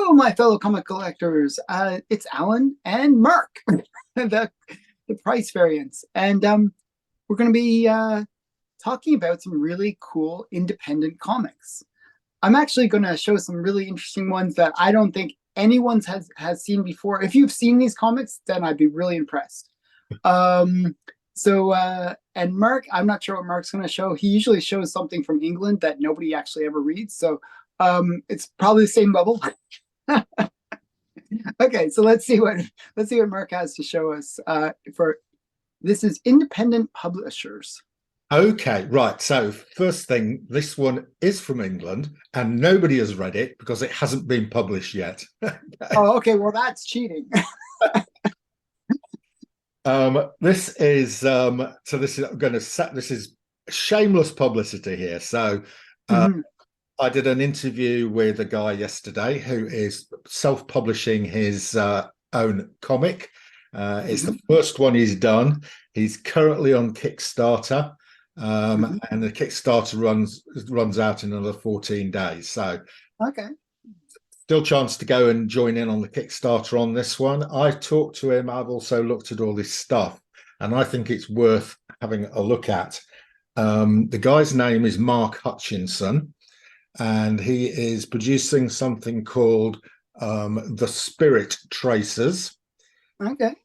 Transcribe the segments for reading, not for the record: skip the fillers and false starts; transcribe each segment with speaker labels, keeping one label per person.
Speaker 1: Hello, my fellow comic collectors. It's Alan and Mark, the, the price variants. And we're going to be talking about some really cool independent comics. I'm actually going to show some really interesting ones that I don't think anyone's has seen before. If you've seen these comics, then I'd be really impressed. Um, and Mark, I'm not sure what Mark's going to show. He usually shows something from England that nobody actually ever reads. So it's probably the same bubble. Okay, so let's see what Mark has to show us. For this is independent publishers.
Speaker 2: Okay, right. So first thing, this one is from England and nobody has read it because it hasn't been published yet.
Speaker 1: Oh, okay. Well, that's cheating.
Speaker 2: This is so this is going to set this is shameless publicity here. So
Speaker 1: Mhm.
Speaker 2: I did an interview with a guy yesterday who is self-publishing his own comic. It's the first one he's done. He's currently on Kickstarter.
Speaker 1: Mhm.
Speaker 2: And the Kickstarter runs out in another 14 days. So
Speaker 1: Okay.
Speaker 2: still chance to go and join in on the Kickstarter on this one. I talked to him. I've also looked at all this stuff, and I think it's worth having a look at. The guy's name is Mark Hutchinson, and he is producing something called The Spirit Tracers.
Speaker 1: Okay.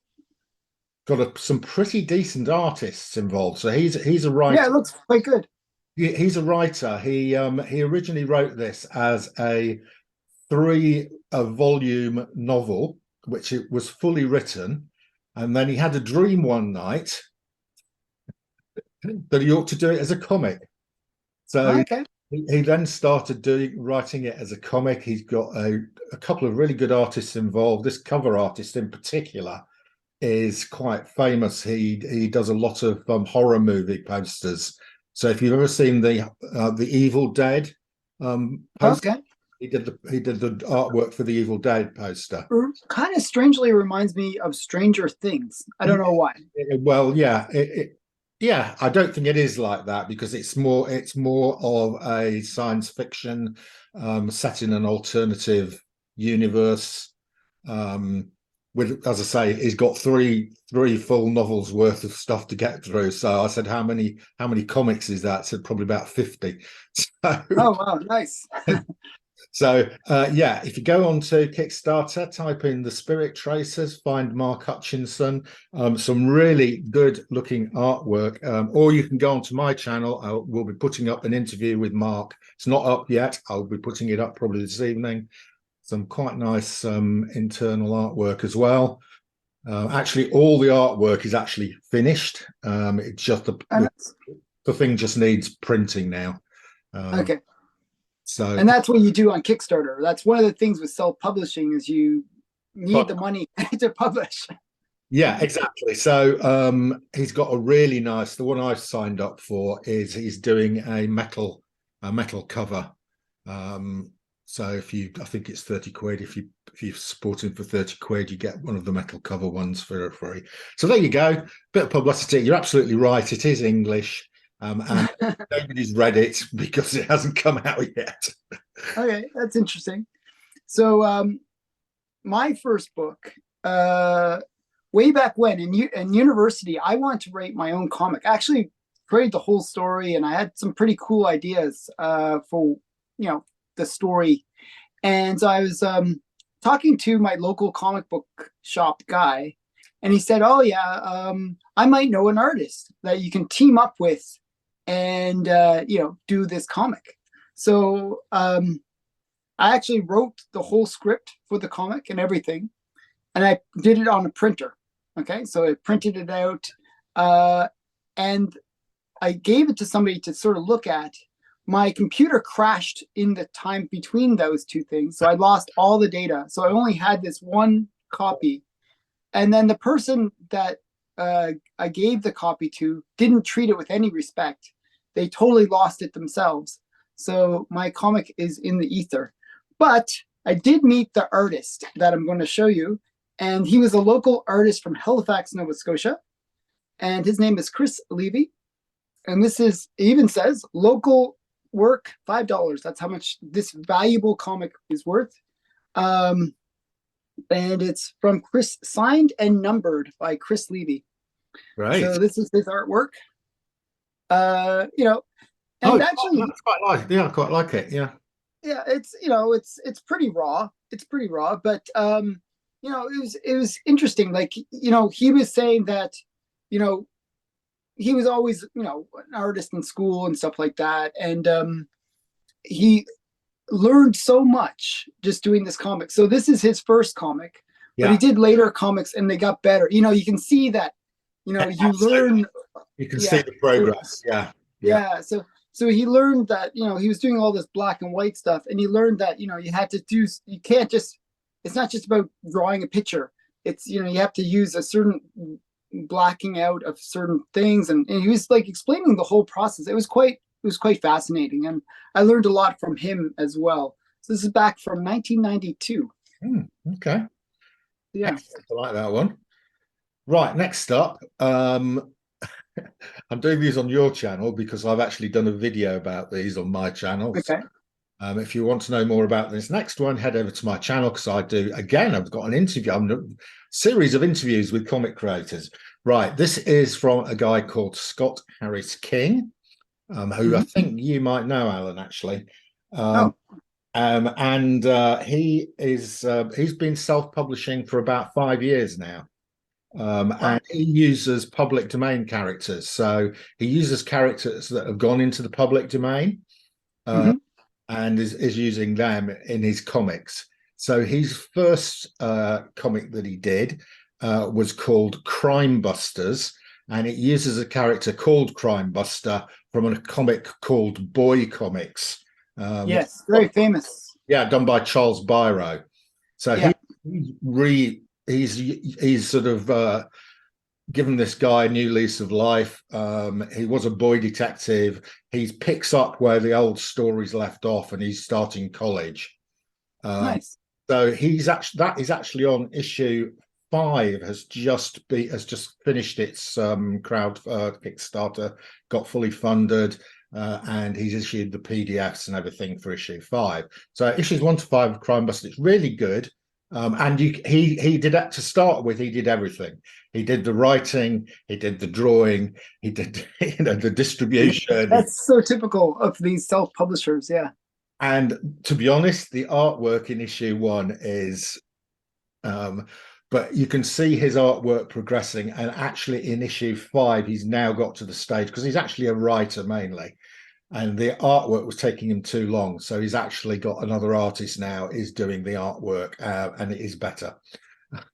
Speaker 2: Got some pretty decent artists involved. So he's a
Speaker 1: Yeah,
Speaker 2: writer.
Speaker 1: it looks quite good.
Speaker 2: He's a writer. He originally wrote this as a three-volume novel, which it was fully written, and then he had a dream one night that he ought to do it as a comic. So
Speaker 1: Okay.
Speaker 2: he then started writing it as a comic. He's got a couple of really good artists involved. This cover artist in particular is quite famous. He does a lot of horror movie posters. So if you've ever seen the Evil Dead poster,
Speaker 1: Okay.
Speaker 2: he did the artwork for the Evil Dead poster.
Speaker 1: Kind of strangely reminds me of Stranger Things. I don't
Speaker 2: Yeah,
Speaker 1: know why.
Speaker 2: well, yeah. I don't think it is like that because it's more of a science fiction set in an alternative universe. With, as I say, he's got three full novels worth of stuff to get through. So I said, how many comics is that? I said probably about 50. So
Speaker 1: Oh, wow, nice.
Speaker 2: yeah, if you go on to Kickstarter, type in The Spirit Tracers, find Mark Hutchinson, some really good looking artwork, or you can go onto my channel. We'll be putting up an interview with Mark. It's not up yet. I'll be putting it up probably this evening. Some quite nice internal artwork as well. Actually, all the artwork is actually finished. It's just
Speaker 1: Oh, nice.
Speaker 2: the thing just needs printing now.
Speaker 1: Okay.
Speaker 2: So
Speaker 1: And that's what you do on Kickstarter. That's one of the things with self-publishing is you need
Speaker 2: but
Speaker 1: the money to publish.
Speaker 2: yeah, exactly. So he's got a really nice. The one I've signed up for is he's doing a metal cover. So I think it's 30 quid. If you support him for 30 quid, you get one of the metal cover ones for free. So there you go. Bit of publicity. You're absolutely right. It is English, and nobody's read it because it hasn't come out yet.
Speaker 1: Okay, that's interesting. So my first book, way back when in university, I wanted to write my own comic. I actually created the whole story, and I had some pretty cool ideas for the story. And so I was talking to my local comic book shop guy, and he said, "Oh yeah, I might know an artist that you can team up with, and do this comic." So I actually wrote the whole script for the comic and everything, and I did it on a printer. Okay, so I printed it out, and I gave it to somebody to sort of look at. My computer crashed in the time between those two things, so I lost all the data. So I only had this one copy, and then the person that I gave the copy to didn't treat it with any respect. They totally lost it themselves. So my comic is in the ether. But I did meet the artist that I'm going to show you, and he was a local artist from Halifax, Nova Scotia, and his name is Chris Levy. And this is, it even says local work $5. That's how much this valuable comic is worth. Um, and it's from Chris, signed and numbered by Chris Levy.
Speaker 2: Great.
Speaker 1: So this is his artwork. You know,
Speaker 2: Oh,
Speaker 1: and actually,
Speaker 2: that's quite like. Yeah, I quite like it. Yeah.
Speaker 1: yeah, it's, you know, it's pretty raw. It's pretty raw, but you know, it was interesting. Like, you know, he was saying that, you know, he was always, you know, an artist in school and stuff like that, and he learned so much just doing this comic. So this is his first comic, but he
Speaker 2: Yeah.
Speaker 1: did later comics and they got better. You know, you can see that, you know, you learn.
Speaker 2: You can see
Speaker 1: Yeah.
Speaker 2: the
Speaker 1: So
Speaker 2: progress. Yeah. Yeah.
Speaker 1: yeah, so he learned that, you know, he was doing all this black and white stuff, and he learned that, you know, you had to do, you can't just, it's not just about drawing a picture. It's, you know, you have to use a certain blacking out of certain things, and he was like explaining the whole process. It was quite fascinating, and I learned a lot from him as well. So this is back from 1992.
Speaker 2: Okay.
Speaker 1: Yeah.
Speaker 2: Excellent. I like that one. Right. Next up, I'm doing these on your channel because I've actually done a video about these on my channel.
Speaker 1: Okay.
Speaker 2: If you want to know more about this next one, head over to my channel because I do, again, I've got an interview, a series of interviews with comic creators. Right. This is from a guy called Scott Harris King, who I think you might know, Alan, actually.
Speaker 1: Oh,
Speaker 2: And he's been self-publishing for about 5 years now.
Speaker 1: wow.
Speaker 2: And he uses public domain characters. So he uses characters that have gone into the public domain and is using them in his comics. So his first comic that he did was called Crime Busters, and it uses a character called Crime Buster from a comic called Boy Comics.
Speaker 1: Yes, very famous.
Speaker 2: Yeah, done by Charles Biro. So
Speaker 1: Yeah.
Speaker 2: he's sort of given this guy a new lease of life. He was a boy detective. He picks up where the old stories left off, and he's starting college.
Speaker 1: Nice.
Speaker 2: So that is actually on issue 5. Has just finished its crowd Kickstarter, got fully funded, and he's issued the PDFs and everything for issue 5. So issues 1 to 5 of Crime Buster, it's really good. And he did that to start with. He did everything. He did the writing, he did the drawing, he did the distribution.
Speaker 1: That's so typical of these self-publishers. Yeah.
Speaker 2: And to be honest, the artwork in issue 1 is, but you can see his artwork progressing. And actually, in issue 5, he's now got to the stage because he's actually a writer mainly, and the artwork was taking him too long. So he's actually got another artist now is doing the artwork, and it is better.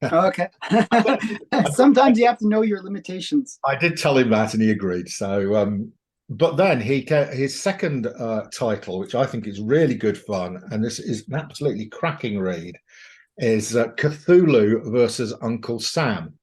Speaker 1: Okay. Sometimes you have to know your limitations.
Speaker 2: I did tell him that, and he agreed. So, but then his second title, which I think is really good fun, and this is an absolutely cracking read, is Cthulhu versus Uncle Sam.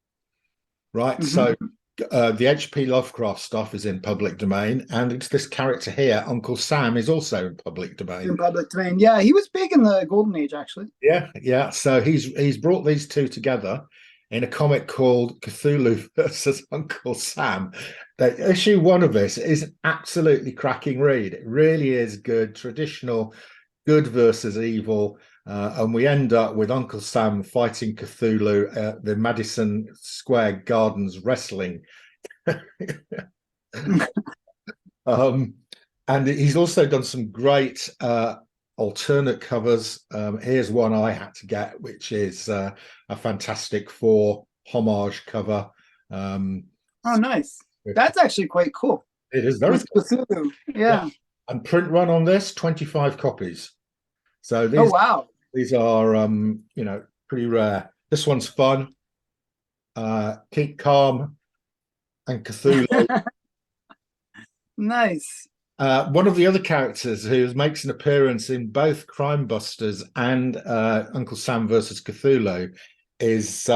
Speaker 2: Right. So the H.P. Lovecraft stuff is in public domain, and it's this character here, Uncle Sam, is also in public domain.
Speaker 1: In public domain. Yeah, he was big in the Golden Age, actually.
Speaker 2: Yeah. So he's brought these two together in a comic called Cthulhu versus Uncle Sam. Issue 1 of this is an absolutely cracking read. It really is good, traditional good versus evil. And we end up with Uncle Sam fighting Cthulhu at the Madison Square Gardens wrestling. And he's also done some great alternate covers. Here's one I had to get, which is a Fantastic Four homage cover.
Speaker 1: Oh, nice. That's actually quite cool.
Speaker 2: It is very
Speaker 1: cool. Cthulhu. Yeah.
Speaker 2: And print run on this, 25 copies. So these,
Speaker 1: oh, wow.
Speaker 2: These are pretty rare. This one's fun. Keep calm and Cthulhu.
Speaker 1: Nice.
Speaker 2: One of the other characters who makes an appearance in both Crime Busters and Uncle Sam versus Cthulhu is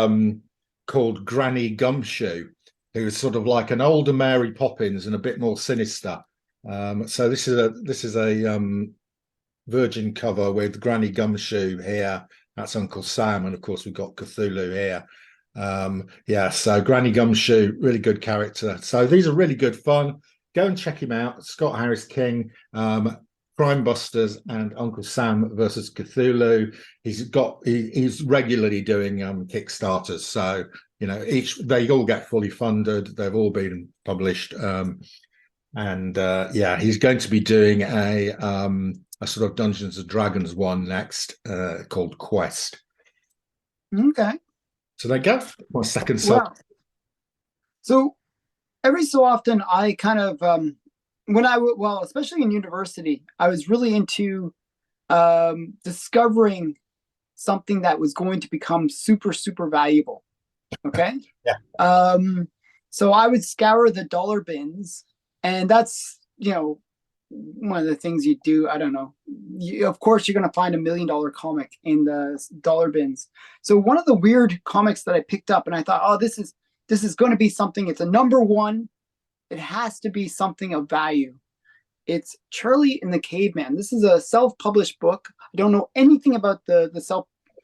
Speaker 2: called Granny Gumshoe, who's sort of like an older Mary Poppins and a bit more sinister. So this is a Virgin cover with Granny Gumshoe here. That's Uncle Sam, and of course we've got Cthulhu here. So Granny Gumshoe, really good character. So these are really good fun. Go and check him out, Scott Harris King. Crime Busters and Uncle Sam versus Cthulhu. He's regularly doing Kickstarters, so they all get fully funded. They've all been published, and he's going to be doing a sort of Dungeons and Dragons one next, called Quest.
Speaker 1: Okay.
Speaker 2: So there you go. My second self.
Speaker 1: Wow. So every so often I kind of especially in university, I was really into discovering something that was going to become super, super valuable. Okay.
Speaker 2: Yeah.
Speaker 1: So I would scour the dollar bins, and that's, one of the things you do. I don't know. Of course, you're going to find $1 million comic in the dollar bins. So one of the weird comics that I picked up, and I thought, oh, this is going to be something. It's a number one. It has to be something of value. It's Charlie and the Caveman. This is a self-published book. I don't know anything about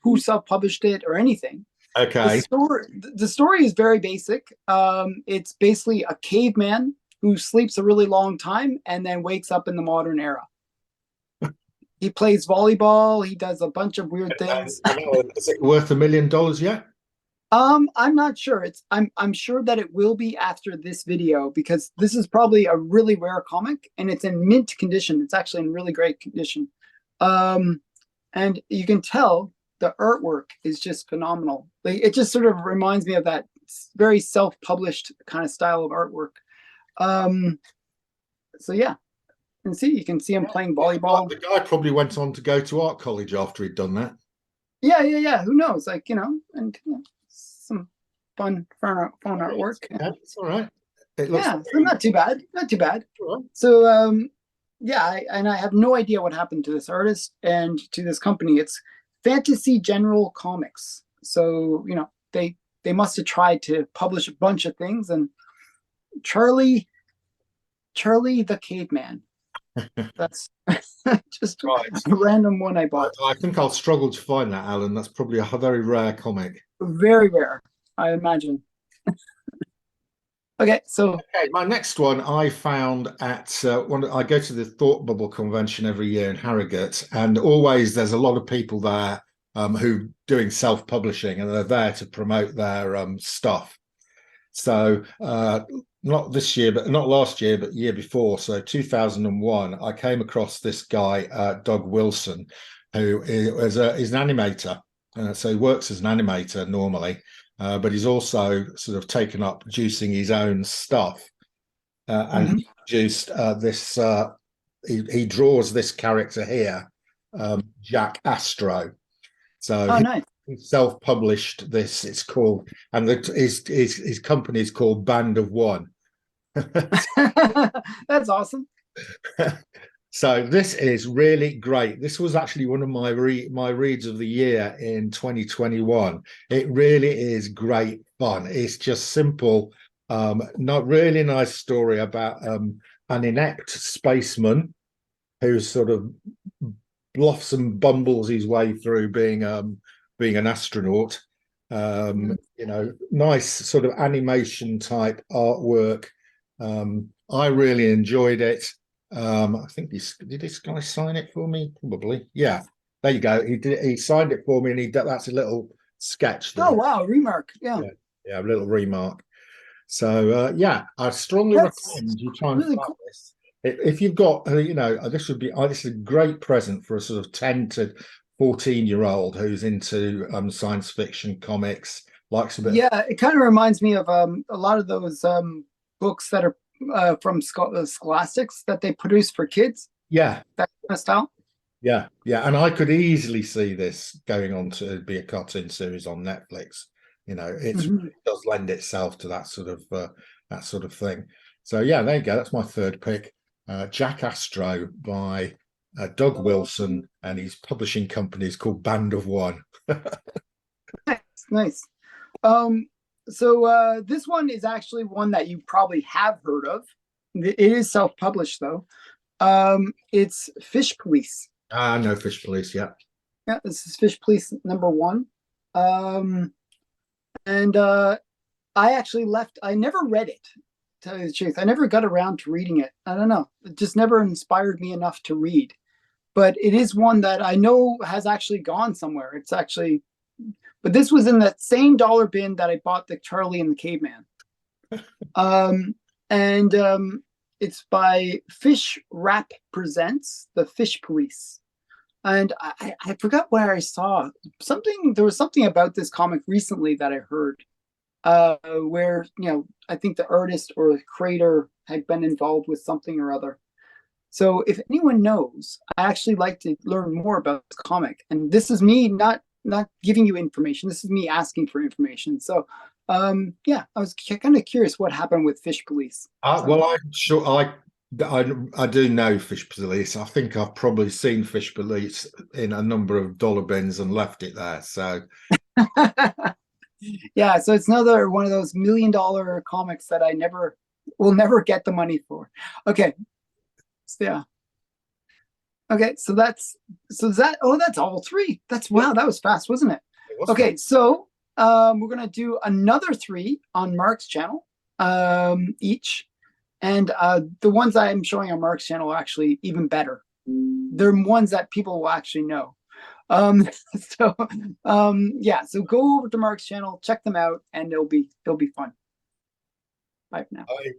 Speaker 1: who self-published it or anything.
Speaker 2: Okay.
Speaker 1: The story is very basic. It's basically a caveman who sleeps a really long time and then wakes up in the modern era. He plays volleyball. He does a bunch of weird things.
Speaker 2: Is it worth $1 million yet?
Speaker 1: I'm not sure. I'm sure that it will be after this video, because this is probably a really rare comic and it's in mint condition. It's actually in really great condition. And you can tell the artwork is just phenomenal. Like, it just sort of reminds me of that very self-published kind of style of artwork. So yeah, and you can see him playing volleyball.
Speaker 2: The guy probably went on to go to art college after he'd done that.
Speaker 1: Yeah. Who knows? Like, and some fun artwork.
Speaker 2: Yeah, it's all right.
Speaker 1: So not too bad.
Speaker 2: Right.
Speaker 1: So I have no idea what happened to this artist and to this company. It's Fantasy General Comics. So they must have tried to publish a bunch of things, and Charlie the Caveman. That's just
Speaker 2: right.
Speaker 1: A random one I bought.
Speaker 2: I think I'll struggle to find that, Alan. That's probably a very rare comic.
Speaker 1: Very rare, I imagine. Okay,
Speaker 2: my next one I found at I go to the Thought Bubble convention every year in Harrogate, and always there's a lot of people there who doing self-publishing, and they're there to promote their stuff. So not this year, but not last year, but year before, so 2001, I came across this guy, Doug Wilson, who is an animator. So he works as an animator normally, but he's also sort of taken up producing his own stuff. And he produced this, he draws this character here, Jack Astro. So
Speaker 1: nice.
Speaker 2: He self-published this. It's called, and his company is called Band of One.
Speaker 1: That's awesome.
Speaker 2: So this is really great. This was actually one of my reads of the year in 2021. It really is great fun. It's just simple, not really nice story about an inept spaceman who sort of bluffs and bumbles his way through being an astronaut. Nice sort of animation type artwork. I really enjoyed it. I think did this guy sign it for me? Probably. Yeah. There you go. He signed it for me, and that's a little sketch there.
Speaker 1: Oh wow, remark. Yeah,
Speaker 2: a little remark. So I strongly recommend you try and find this. If you've got, this is a great present for a sort of 10 to 14-year-old who's into science fiction comics, likes a bit.
Speaker 1: Yeah, it kind of reminds me of a lot of those books that are from Scholastics that they produce for kids.
Speaker 2: Yeah,
Speaker 1: that kind of style.
Speaker 2: Yeah, and I could easily see this going on to be a cartoon series on Netflix. It does lend itself to that sort of thing. So yeah, there you go. That's my third pick. Jack Astro by Doug Wilson, and his publishing company is called Band of One.
Speaker 1: Nice. So this one is actually one that you probably have heard of. It is self-published though. It's Fish Police.
Speaker 2: No, Fish Police. Yeah,
Speaker 1: this is Fish Police #1. And I never read it, to tell you the truth. I never got around to reading it. I don't know. It just never inspired me enough to read. but it is one that I know has actually gone somewhere. It's actually, but this was in that same dollar bin that I bought the Charlie and the Caveman. And it's by Fish Rap Presents, The Fish Police. And I forgot where I saw something. There was something about this comic recently that I heard, where, I think the artist or the creator had been involved with something or other. So if anyone knows, I actually like to learn more about this comic. And this is me not giving you information. This is me asking for information. So yeah, I was kind of curious what happened with Fish Police.
Speaker 2: Well, I'm sure I do know Fish Police. I think I've probably seen Fish Police in a number of dollar bins and left it there. So
Speaker 1: yeah, so it's another one of those $1 million comics that I will never get the money for. Okay. So, yeah. Okay, so that's all three. Wow, that was fast, wasn't it? Okay, so we're gonna do another three on Mark's channel, each. And the ones I'm showing on Mark's channel are actually even better. They're ones that people will actually know. So yeah, so go over to Mark's channel, check them out, and it'll be fun. Bye for now.
Speaker 2: Bye.